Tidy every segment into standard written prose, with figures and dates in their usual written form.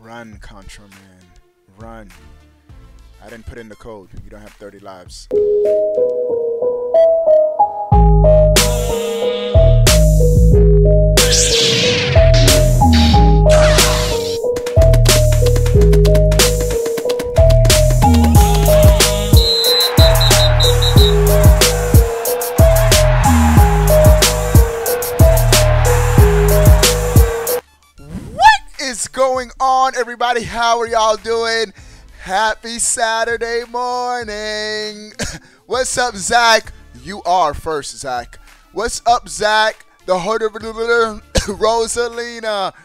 Run, Contra Man. Run. I didn't put in the code. You don't have 30 lives. Going on, everybody? How are y'all doing? Happy Saturday morning. What's up, Zach? You are first, Zach. What's up, Zach? The heart of Rosalina,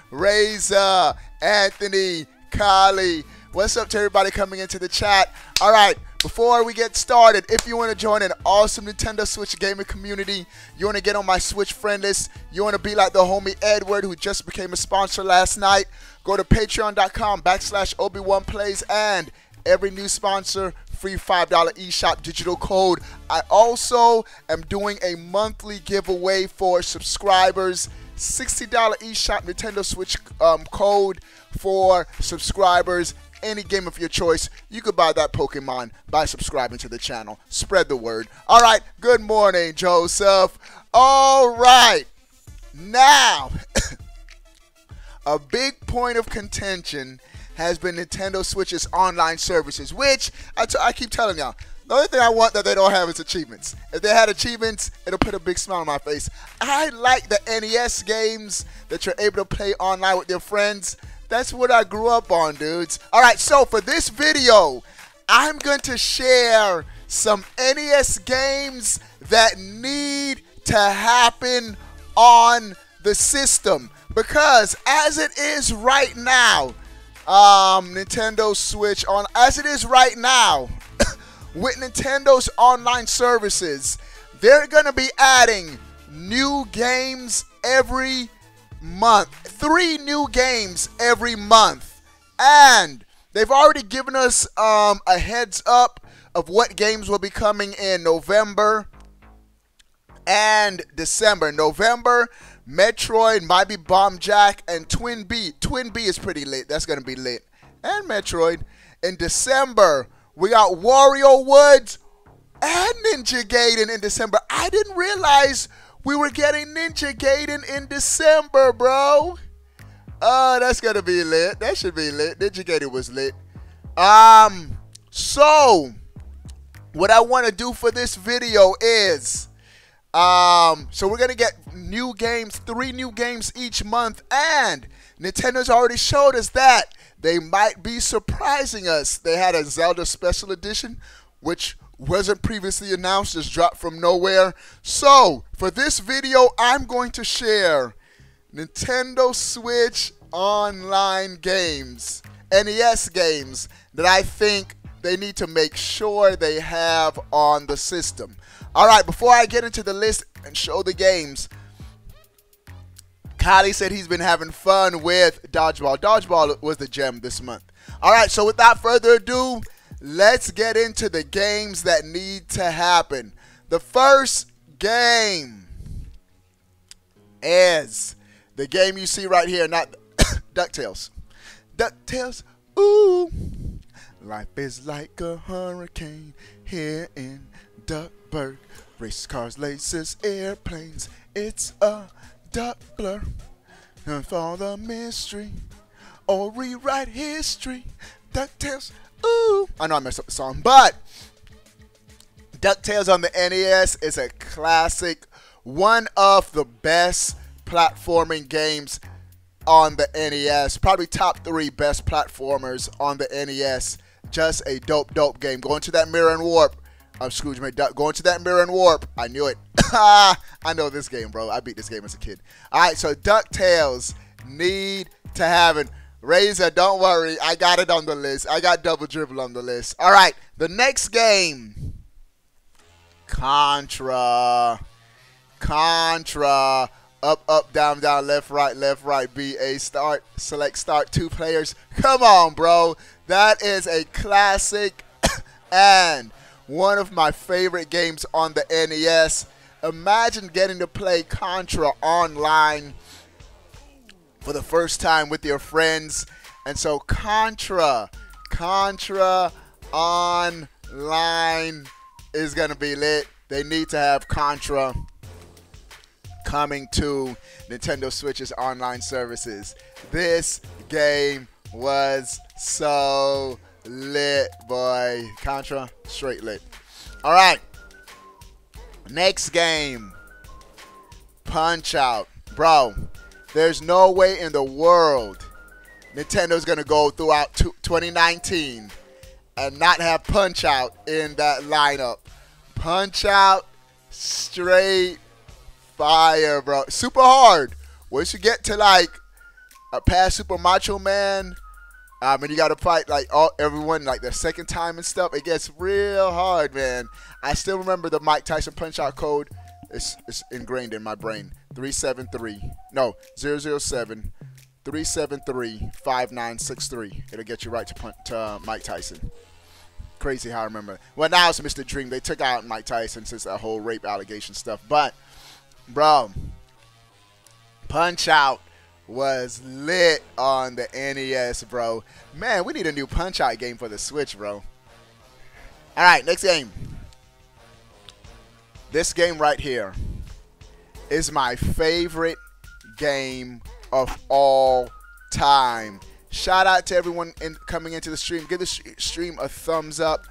Reza, Anthony, Kali. What's up to everybody coming into the chat? All right, before we get started, if you want to join an awesome Nintendo Switch gaming community, you want to get on my Switch friend list, you want to be like the homie Edward, who just became a sponsor last night, go to patreon.com/Obi1Plays, and every new sponsor, free $5 eShop digital code. I also am doing a monthly giveaway for subscribers, $60 eShop Nintendo Switch code for subscribers. Any game of your choice, you could buy that Pokemon by subscribing to the channel. Spread the word. All right, good morning, Joseph. All right, now, a big point of contention has been Nintendo Switch's online services, which I keep telling y'all, the only thing I want that they don't have is achievements. If they had achievements, it'll put a big smile on my face. I like the NES games that you're able to play online with your friends. That's what I grew up on, dudes. All right, so for this video, I'm going to share some NES games that need to happen on the system. Because as it is right now, Nintendo Switch as it is right now, with Nintendo's online services, they're going to be adding new games every month. 3 new games every month. And they've already given us a heads up of what games will be coming in November and December. November, Metroid, might be Bomb Jack, and Twin B. Twin B is pretty lit. That's going to be lit. And Metroid. In December, we got Wario Woods and Ninja Gaiden in December. I didn't realize we were getting Ninja Gaiden in December, bro. Oh, that's going to be lit. That should be lit. Ninja Gaiden was lit. So, what I want to do for this video is, so we're going to get new games, 3 new games each month, and Nintendo's already showed us that they might be surprising us. They had a Zelda Special Edition, which wasn't previously announced, just dropped from nowhere. So, for this video, I'm going to share Nintendo Switch online games, NES games, that I think they need to make sure they have on the system. All right, before I get into the list and show the games, Kylie said he's been having fun with Dodgeball. Dodgeball was the gem this month. All right, so without further ado, let's get into the games that need to happen. The first game is the game you see right here, not DuckTales. DuckTales, ooh. Life is like a hurricane here in Duckburg. Race cars, laces, airplanes. It's a duck blur. And for the mystery or rewrite history. DuckTales, ooh. I know I messed up the song, but DuckTales on the NES is a classic. One of the best platforming games on the NES. Probably top 3 best platformers on the NES. Just a dope game. Going to that mirror and warp. I'm Scrooge McDuck. Going to that mirror and warp. I knew it. I know this game, bro. I beat this game as a kid. All right, so DuckTales need to have it. Razor, don't worry. I got it on the list. I got Double Dribble on the list. All right, the next game. Contra. Up, down, left, right, B, A, start, select, start, 2 players. Come on, bro. That is a classic and one of my favorite games on the NES. Imagine getting to play Contra online for the first time with your friends And so Contra Online is going to be lit. They need to have Contra coming to Nintendo Switch's online services. This game was so lit, boy. Contra, straight lit. All right. Next game. Punch-Out. Bro, there's no way in the world Nintendo's going to go throughout 2019 and not have Punch-Out in that lineup. Punch-Out, straight fire, bro. Super hard. Once you get to like past Super Macho Man, and you got to fight like everyone like the second time and stuff, it gets real hard, man. I still remember the Mike Tyson Punch-Out code. It's ingrained in my brain. 007 373 5963. It'll get you right to Mike Tyson. Crazy how I remember. Well, now it's Mr. Dream. They took out Mike Tyson since that whole rape allegation stuff. But, bro, Punch-Out was lit on the NES, bro. Man, we need a new Punch-Out game for the Switch, bro. All right, next game. This game right here is my favorite game of all time. Shout out to everyone coming into the stream. Give the stream a thumbs up.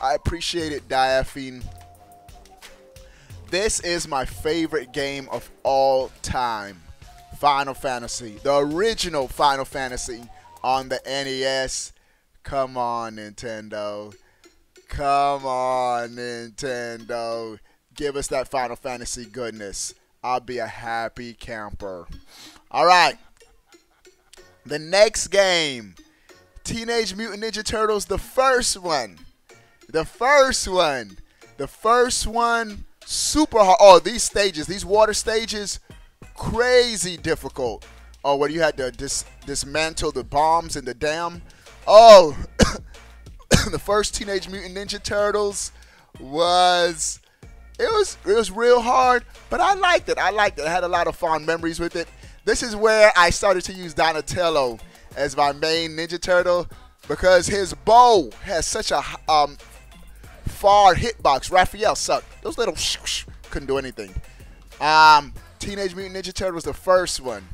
I appreciate it, Diaphine. This is my favorite game of all time. Final Fantasy. The original Final Fantasy on the NES. Come on, Nintendo. Come on, Nintendo. Give us that Final Fantasy goodness. I'll be a happy camper. All right. The next game. Teenage Mutant Ninja Turtles, the first one. The first one. The first one, super hard. Oh, these stages, these water stages, crazy difficult. Oh, where you had to dismantle the bombs in the dam. Oh, the first Teenage Mutant Ninja Turtles was... It was real hard, but I liked it. I liked it. I had a lot of fond memories with it. This is where I started to use Donatello as my main Ninja Turtle because his bow has such a far hitbox. Raphael sucked. Those little couldn't do anything. Teenage Mutant Ninja Turtle was the first one.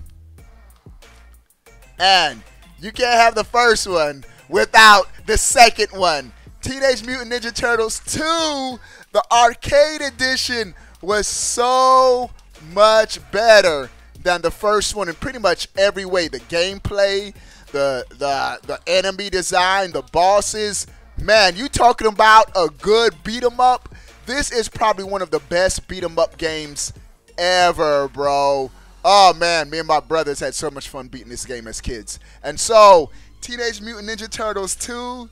And you can't have the first one without the second one. Teenage Mutant Ninja Turtles 2, the arcade edition, was so much better than the first one in pretty much every way. The gameplay, the enemy design, the bosses. Man, you talking about a good beat 'em up? This is probably one of the best beat 'em up games ever, bro. Oh man, me and my brothers had so much fun beating this game as kids. And so, Teenage Mutant Ninja Turtles 2,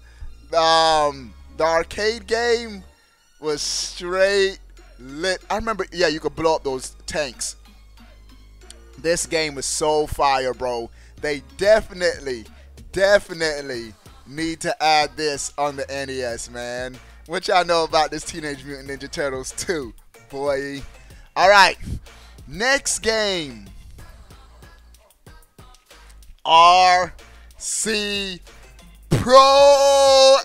the arcade game was straight lit. I remember, yeah, you could blow up those tanks. This game was so fire, bro. They definitely need to add this on the NES, man. What y'all know about this Teenage Mutant Ninja Turtles 2, boy? All right, next game. RC Pro-Am.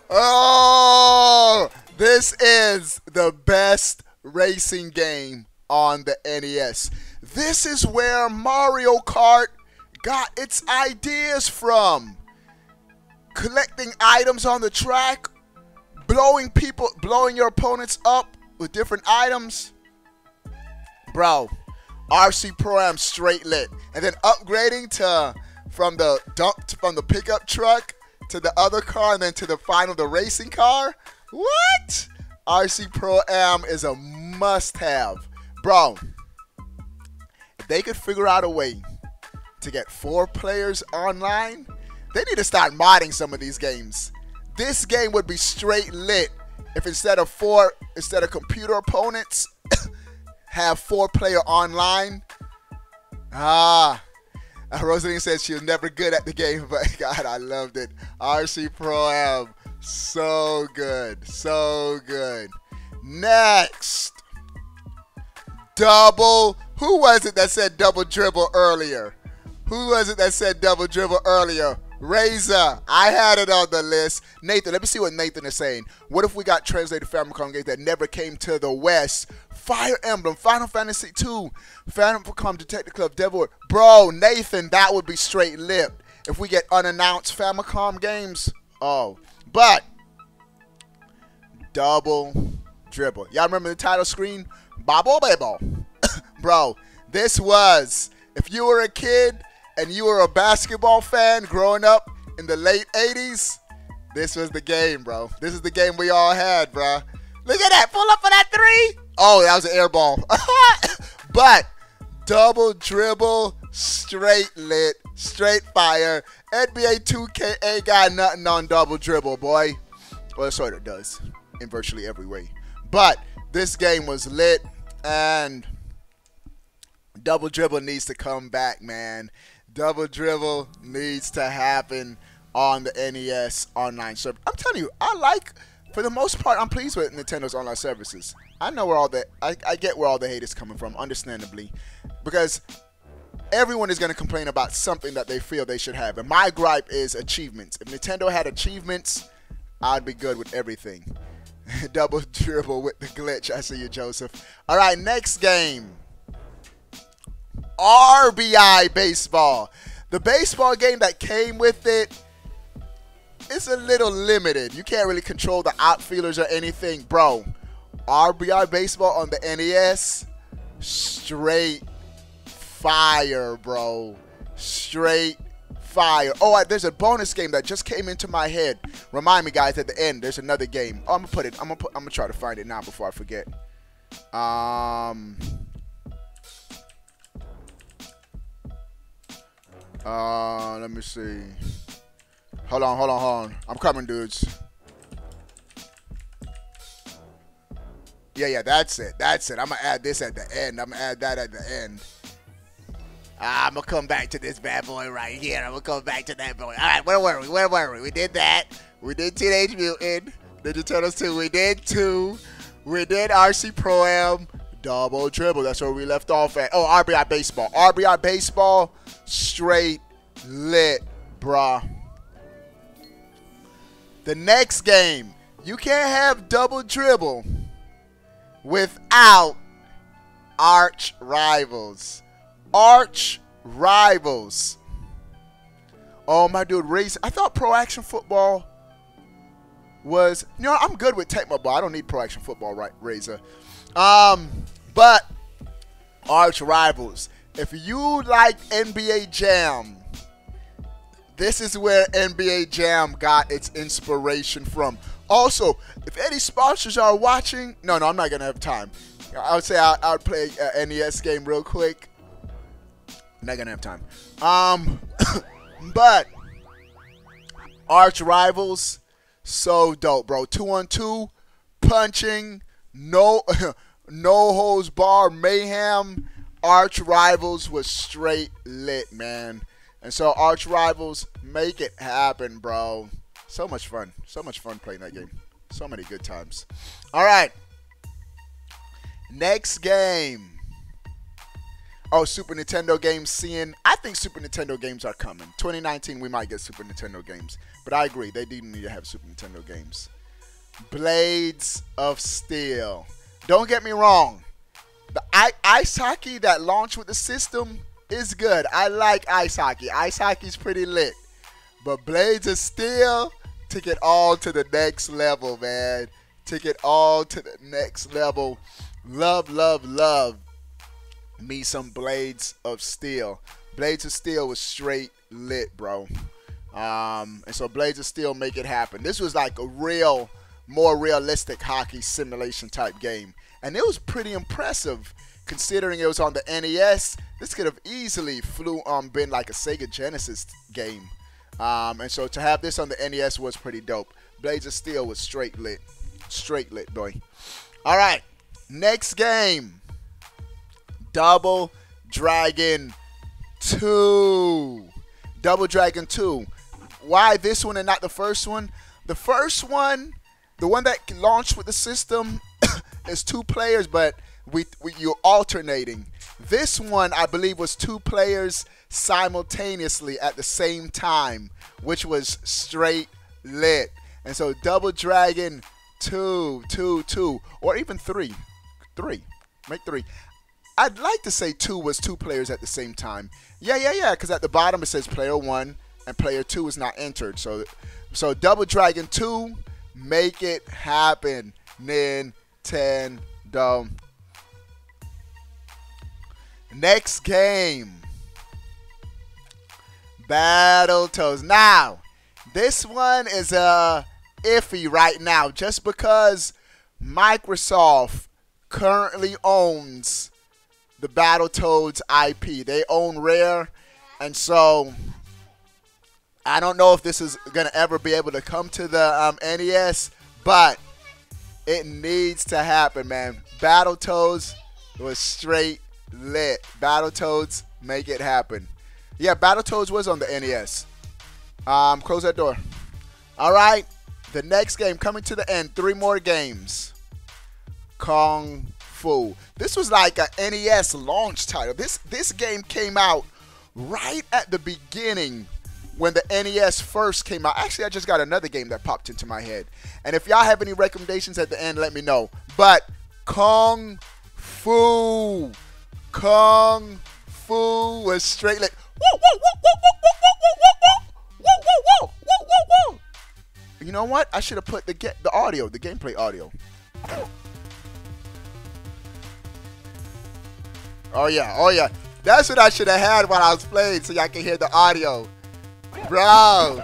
Oh, this is the best racing game on the NES. This is where Mario Kart got its ideas from. Collecting items on the track, blowing your opponents up with different items. Bro, RC Pro-Am straight lit. And then upgrading from the pickup truck to the other car and then to the racing car. What? RC Pro-Am is a must-have. Bro, if they could figure out a way to get 4 players online, they need to start modding some of these games. This game would be straight lit if instead of computer opponents, have 4-player online. Rosaline says she was never good at the game, but God, I loved it. RC Pro-Am, so good, so good. Next, who was it that said double dribble earlier? Who was it that said double dribble earlier? Razor. I had it on the list. Nathan, let me see what Nathan is saying. What if we got translated Famicom games that never came to the West? Fire Emblem, Final Fantasy 2, Famicom Detective Club, Devil. Bro, Nathan, that would be straight lit. If we get unannounced Famicom games. Oh. But, double dribble. Y'all remember the title screen? Babo Babo. Bro, this was, if you were a kid and you were a basketball fan growing up in the late 80s, this was the game, bro. This is the game we all had, bro. Look at that. Pull up for that three. Oh, that was an air ball. But double dribble, straight lit, straight fire. NBA 2K ain't got nothing on double dribble, boy. Well, it sort of does in virtually every way. But this game was lit, and double dribble needs to come back, man. Double dribble needs to happen on the NES online server. I'm telling you, for the most part, I'm pleased with Nintendo's online services. I know where I get where all the hate is coming from, understandably, because everyone is going to complain about something that they feel they should have. And my gripe is achievements. If Nintendo had achievements, I'd be good with everything. Double dribble with the glitch. I see you, Joseph. All right, next game. RBI Baseball. The baseball game that came with it is a little limited. You can't really control the outfielders or anything. Bro, RBI Baseball on the NES, straight fire, bro. Straight fire. Oh, there's a bonus game that just came into my head. Remind me, guys, at the end, there's another game. Oh, I'm gonna try to find it now before I forget. Let me see. Hold on. I'm coming, dudes. Yeah, that's it. I'm gonna add this at the end. I'm gonna add that at the end. I'm gonna come back to this bad boy right here. I'm gonna come back to that boy. All right, where were we? We did that. We did Teenage Mutant Ninja Turtles 2. We did 2. We did RC Pro-Am. Double dribble. That's where we left off at. Oh, RBI Baseball. RBI Baseball, straight lit, bruh. The next game, you can't have double dribble without Arch Rivals. Arch Rivals. Oh, my dude, Race. I thought Pro Action Football was, I'm good with Tecmo Ball. I don't need Pro Action Football, right, Razor. But Arch Rivals. If you like NBA Jam, this is where NBA Jam got its inspiration from. Also, if any sponsors are watching, no, I'm not going to have time. I would say I'll play an NES game real quick. I'm not going to have time. But Arch Rivals, so dope, bro. 2-on-2, punching, no holds bar, mayhem. Arch Rivals was straight lit, man. And so Arch Rivals, make it happen, bro. So much fun. So much fun playing that game. So many good times. All right. Next game. Oh, Super Nintendo games I think Super Nintendo games are coming. 2019, we might get Super Nintendo games. But I agree. They do need to have Super Nintendo games. Blades of Steel. Don't get me wrong. The ice hockey that launched with the system is good. I like ice hockey. Ice hockey's pretty lit. But Blades of Steel took it all to the next level, man. Took it all to the next level. Love, love, love me some Blades of Steel. Blades of Steel was straight lit, bro. And so Blades of Steel, make it happen. This was like a more realistic hockey simulation type game. And it was pretty impressive considering it was on the NES. This could have easily been like a Sega Genesis game. And so to have this on the NES was pretty dope. Blades of Steel was straight lit. Straight lit, boy. All right. Next game. Double Dragon 2. Double Dragon 2. Why this one and not the first one? The first one, the one that launched with the system, is 2 players, but you're alternating. This one, I believe, was 2 players simultaneously at the same time, which was straight lit. And so Double Dragon 2, 2, 2, or even 3. 3. Make 3. I'd like to say 2 was 2 players at the same time. Yeah, because at the bottom it says player 1 and player 2 is not entered. So Double Dragon 2, make it happen, Nintendo. Next game, Battletoads. Now, this one is iffy right now just because Microsoft currently owns the Battletoads IP. They own Rare, and so I don't know if this is going to ever be able to come to the NES, but it needs to happen, man. Battletoads was straight lit. Battletoads, make it happen. Yeah, Battletoads was on the NES. Close that door. All right, the next game coming to the end. 3 more games. Kung Fu. This was like a NES launch title. This game came out right at the beginning when the NES first came out. Actually, I just got another game that popped into my head. And if y'all have any recommendations at the end, let me know. But Kung Fu. Kung Fu was straight like whoa, whoa, whoa, whoa, whoa, whoa, whoa, whoa, whoa, whoa, whoa, whoa. You know what? I should have put the audio, the gameplay audio. Oh yeah. That's what I should have had while I was playing, so y'all can hear the audio, bro.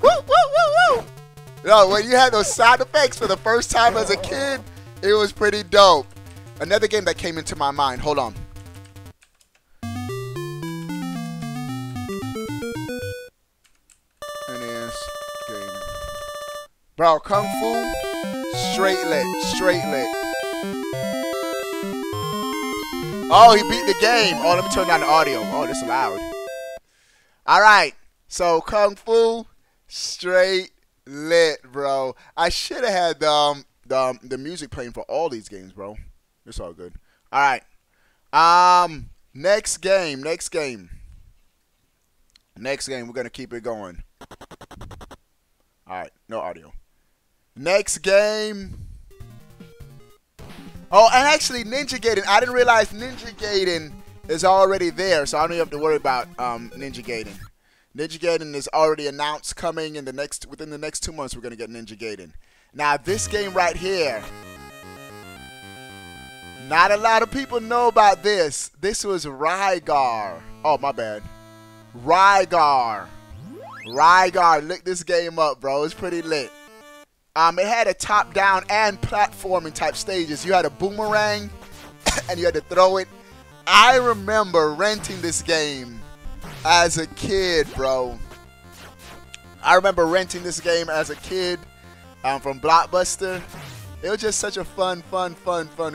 Woo, woo, woo, woo. Yo, when you had those sound effects for the first time as a kid, it was pretty dope. Another game that came into my mind. Hold on. NES game. Bro, Kung Fu, straight lit. Oh, he beat the game. Oh, let me turn down the audio. Oh, this is loud. All right. So, Kung Fu, straight lit, bro. I should have had the music playing for all these games, bro. It's all good. All right. Next game. We're going to keep it going. All right. No audio. Next game. Oh, and actually, Ninja Gaiden. I didn't realize Ninja Gaiden is already there, so I don't even have to worry about Ninja Gaiden. Ninja Gaiden is already announced coming in within the next 2 months. We're going to get Ninja Gaiden. Now, this game right here. Not a lot of people know about this. This was Rygar. Oh, my bad. Rygar. Look this game up, bro. It's pretty lit. It had a top-down and platforming type stages. You had a boomerang, and you had to throw it. I remember renting this game as a kid, bro. From Blockbuster. It was just such a fun,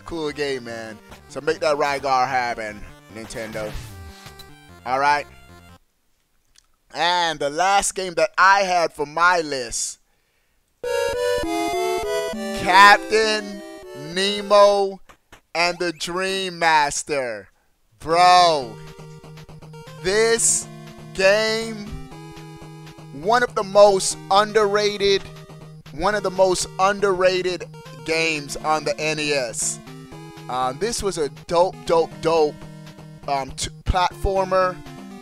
cool game, man. So make that Rygar happen, Nintendo. All right. And the last game that I had for my list, Captain Nemo and the Dream Master. Bro, this game, one of the most underrated games on the NES. This was a dope platformer.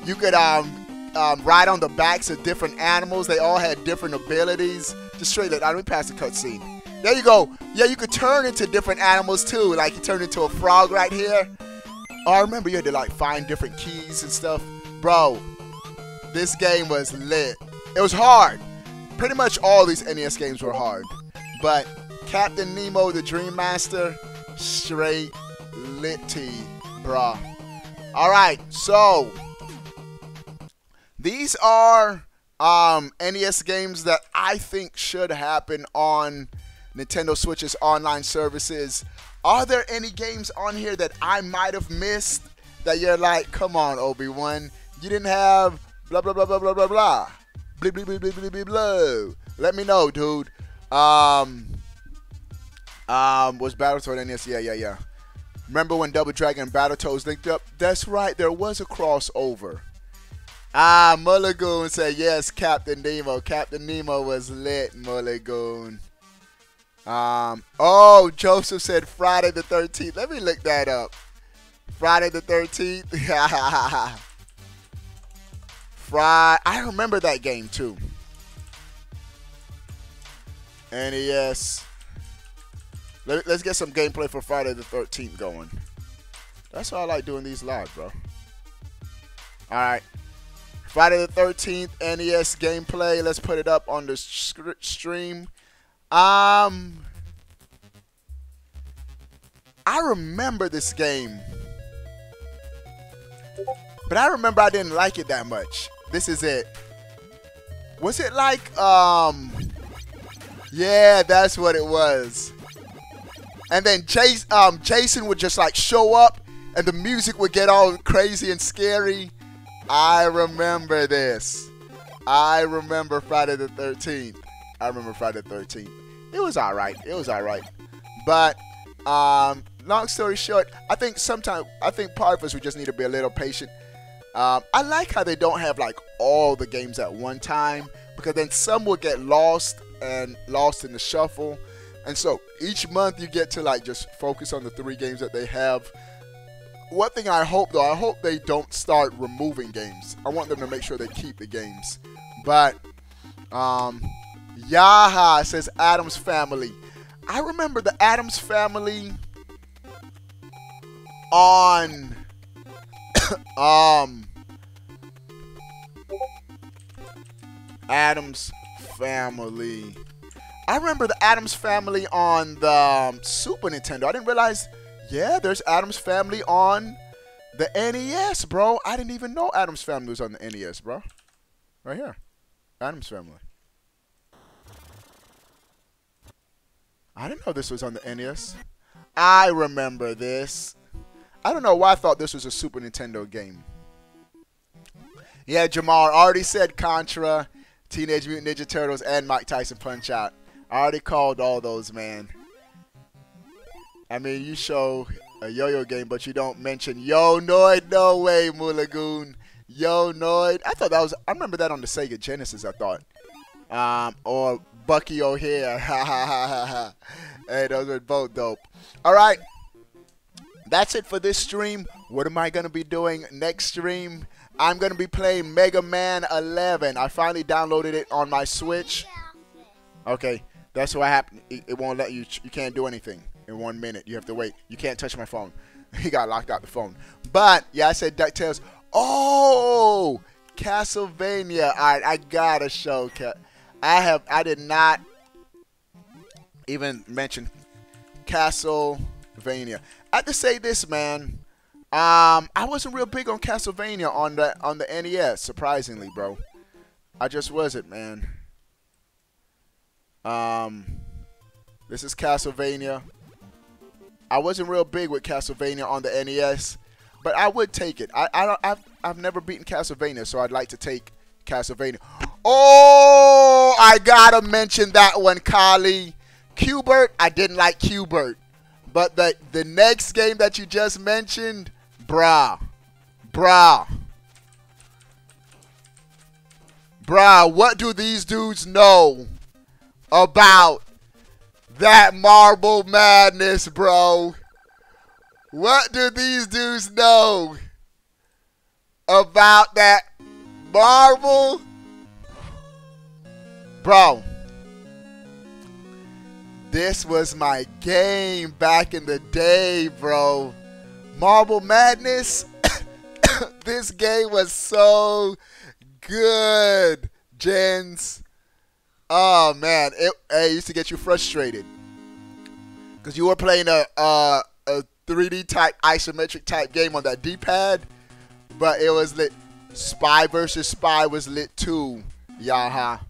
You could ride on the backs of different animals. They all had different abilities. Just straight lit. Let me pass the cutscene. There you go. Yeah, you could turn into different animals too. Like you turned into a frog right here. Oh, I remember you had to like find different keys and stuff. Bro, this game was lit. It was hard. Pretty much all these NES games were hard. But Captain Nemo, the Dream Master, straight litty, bruh. Alright, so these are NES games that I think should happen on Nintendo Switch's online services. Are there any games on here that I might have missed that you're like, come on, Obi-Wan, you didn't have blah, blah, blah, blah, blah, blah, blah. Blah, blah, blah, blah, blah, blah, blah. Let me know, dude. Was Battletoads NES? Yeah. Remember when Double Dragon and Battletoads linked up? That's right, there was a crossover. Ah, Mulligoon said, yes, Captain Nemo. Captain Nemo was lit, Mulligoon. Oh, Joseph said Friday the 13th. Let me look that up. Friday the 13th. I remember that game too. NES. Let's get some gameplay for Friday the 13th going. That's why I like doing these live, bro. Alright. Friday the 13th, NES gameplay. Let's put it up on the stream. I remember this game. But I remember I didn't like it that much. This is it. Was it like, yeah, that's what it was. And then Jason would just like show up and the music would get all crazy and scary. I remember this. I remember Friday the 13th. I remember Friday the 13th. It was alright. It was alright. But, long story short, I think part of us, we just need to be a little patient. I like how they don't have like all the games at one time, because then some will get lost in the shuffle. And so each month you get to like just focus on the 3 games that they have. One thing I hope though, I hope they don't start removing games. I want them to make sure they keep the games. But Yaha says Addams Family. I remember the Addams Family on Addams Family. I remember the Addams Family on the Super Nintendo. I didn't realize, yeah, there's Addams Family on the NES, bro. I didn't even know Addams Family was on the NES, bro. Right here. Addams Family. I didn't know this was on the NES. I remember this. I don't know why I thought this was a Super Nintendo game. Yeah, Jamar already said Contra, Teenage Mutant Ninja Turtles, and Mike Tyson Punch-Out. I already called all those, man. I mean, you show a yo-yo game, but you don't mention Yo Noid. No way, Mulligoon. Yo Noid. I thought that was, I remember that on the Sega Genesis, I thought. Or Bucky O'Hare. Hey, those are both dope. All right. That's it for this stream. What am I going to be doing next stream? I'm going to be playing Mega Man 11. I finally downloaded it on my Switch. Okay. That's what happened. It won't let you. You can't do anything in 1 minute. You have to wait. You can't touch my phone. He got locked out the phone. But, yeah, I said DuckTales. Oh! Castlevania. All right. I got to show. I did not even mention Castlevania. I have to say this, man. I wasn't real big on Castlevania on the NES, surprisingly, bro. I just wasn't, man. This is Castlevania. I wasn't real big with Castlevania on the NES, but I would take it. I've never beaten Castlevania, so I'd like to take Castlevania. Oh, I gotta mention that one, Kali. Qbert, I didn't like Qbert. But the next game that you just mentioned, bruh, what do these dudes know about that Marble Madness, bro? What do these dudes know about that Marble? Bro, this was my game back in the day, bro. Marble Madness. This game was so good, gents. Oh, man. It used to get you frustrated. Because you were playing a 3D type, isometric type game on that D-pad. But it was lit. Spy versus Spy was lit too. Yaha.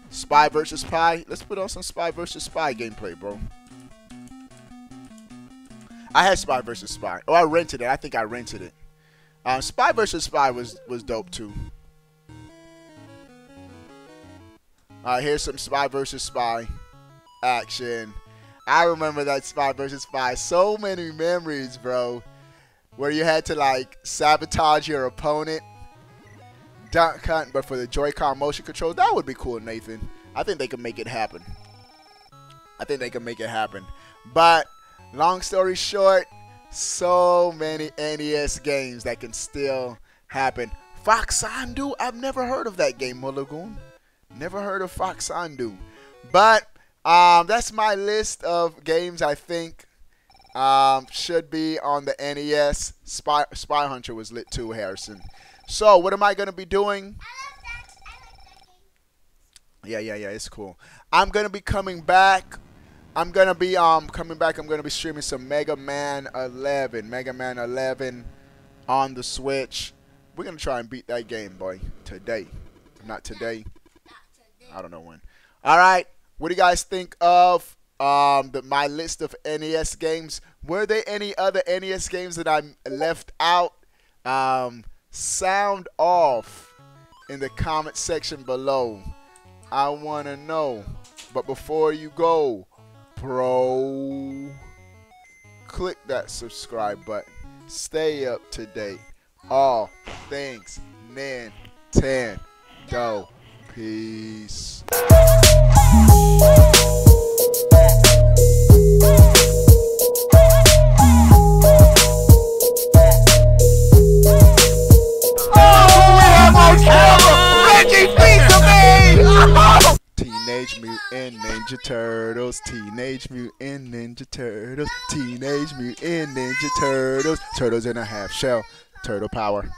Spy versus Spy. Let's put on some Spy versus Spy gameplay, bro. I had Spy versus Spy. Oh, I rented it. I think I rented it. Spy versus Spy was dope too. Alright, here's some Spy versus Spy action. I remember that Spy vs. Spy. So many memories, bro. Where you had to like sabotage your opponent. Duck hunt, but for the Joy-Con motion control, that would be cool, Nathan. I think they can make it happen. But long story short, so many NES games that can still happen. Foxandu, I've never heard of that game, Mulligoon. Never heard of Foxandu. But that's my list of games I think should be on the NES. Spy Hunter was lit too, Harrison. So what am I going to be doing? Yeah, it's cool. I'm going to be coming back. I'm going to be streaming some Mega Man 11 on the Switch. We're going to try and beat that game, boy, today. Not today. I don't know when. All right. What do you guys think of my list of NES games? Were there any other NES games that I left out? Sound off in the comment section below. I want to know. But before you go, bro, click that subscribe button. Stay up to date. All things Nintendo. Peace. Teenage Mutant Ninja Turtles, Teenage Mutant Ninja Turtles, Teenage Mutant Ninja Turtles, turtles in a half shell, turtle power.